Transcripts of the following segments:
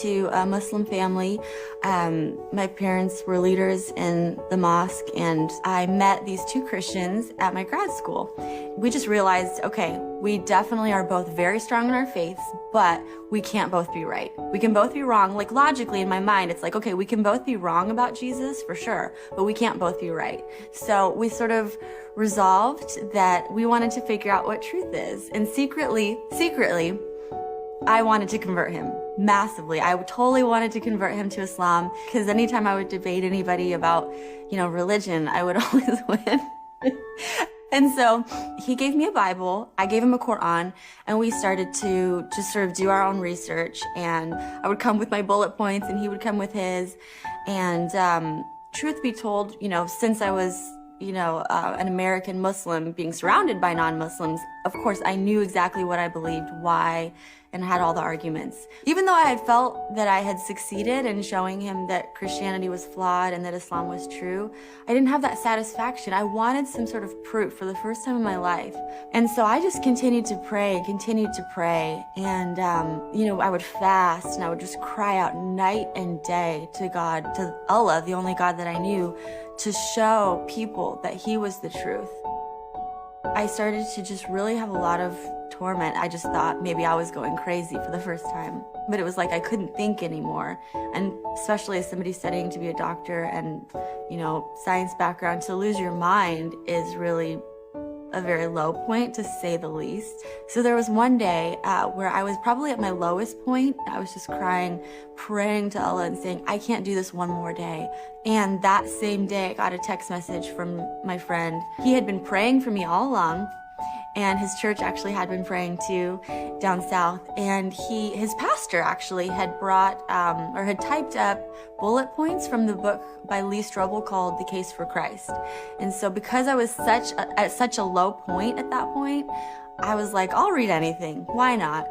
into a Muslim family. My parents were leaders in the mosque, and I met these two Christians at my grad school. We just realized, okay, we definitely are both very strong in our faiths, but we can't both be right. We can both be wrong. Like logically in my mind, it's like, okay, we can both be wrong about Jesus for sure, but we can't both be right. So we sort of resolved that we wanted to figure out what truth is. And secretly, I wanted to convert him massively. I totally wanted to convert him to Islam, because anytime I would debate anybody about, religion, I would always win. And so he gave me a Bible, I gave him a Quran, and we started to just sort of do our own research. And I would come with my bullet points and he would come with his. And truth be told, since I was an American Muslim being surrounded by non-Muslims, of course, I knew exactly what I believed, why, and had all the arguments. Even though I had felt that I had succeeded in showing him that Christianity was flawed and that Islam was true, I didn't have that satisfaction. I wanted some sort of proof for the first time in my life. And so I just continued to pray. And, I would fast and I would just cry out night and day to God, to Allah, the only God that I knew, to show people that he was the truth. I started to just really have a lot of torment. I just thought maybe I was going crazy for the first time. But it was like I couldn't think anymore. And especially as somebody studying to be a doctor and, science background, to lose your mind is really a very low point, to say the least. So there was one day where I was probably at my lowest point. I was just crying, praying to Allah and saying, I can't do this one more day. And that same day, I got a text message from my friend. He had been praying for me all along, and his church actually had been praying too down south. And his pastor actually had brought or had typed up bullet points from the book by Lee Strobel called The Case for Christ. And so because I was at such a low point at that point, I was like, I'll read anything. Why not?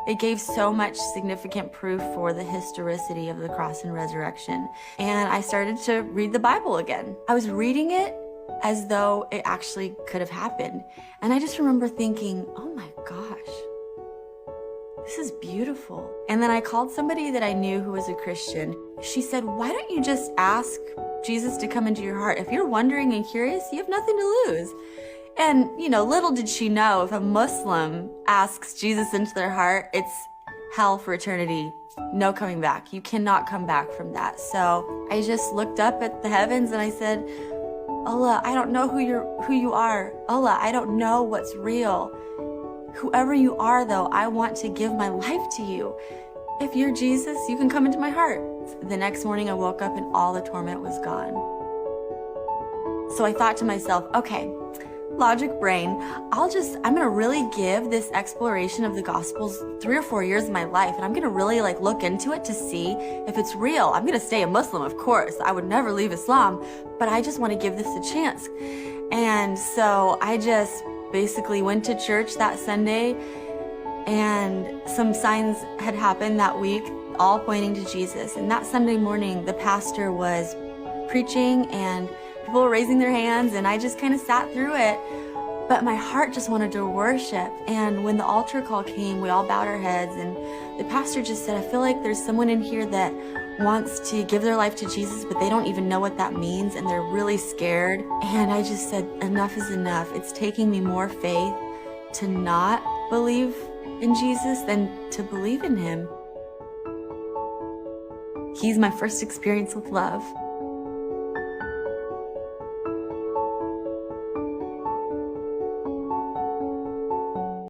It gave so much significant proof for the historicity of the cross and resurrection. And I started to read the Bible again. I was reading it as though it actually could have happened. And I just remember thinking, oh my gosh, this is beautiful. And then I called somebody that I knew who was a Christian. She said, why don't you just ask Jesus to come into your heart? If you're wondering and curious, you have nothing to lose. And, little did she know, if a Muslim asks Jesus into their heart, it's hell for eternity. No coming back. You cannot come back from that. So I just looked up at the heavens and I said, Allah, I don't know who you are. Allah, I don't know what's real. Whoever you are, though, I want to give my life to you. If you're Jesus, you can come into my heart. The next morning I woke up and all the torment was gone. So I thought to myself, okay, logic brain, I'm gonna really give this exploration of the Gospels 3 or 4 years of my life, and I'm gonna really look into it to see if it's real. I'm gonna stay a Muslim, of course. I would never leave Islam, but I just want to give this a chance. And so I just basically went to church that Sunday, and some signs had happened that week, all pointing to Jesus. And that Sunday morning, the pastor was preaching and people were raising their hands, and I just kind of sat through it. But my heart just wanted to worship. And when the altar call came, we all bowed our heads, and the pastor just said, I feel like there's someone in here that wants to give their life to Jesus, but they don't even know what that means, and they're really scared. And I just said, enough is enough. It's taking me more faith to not believe in Jesus than to believe in him. He's my first experience with love.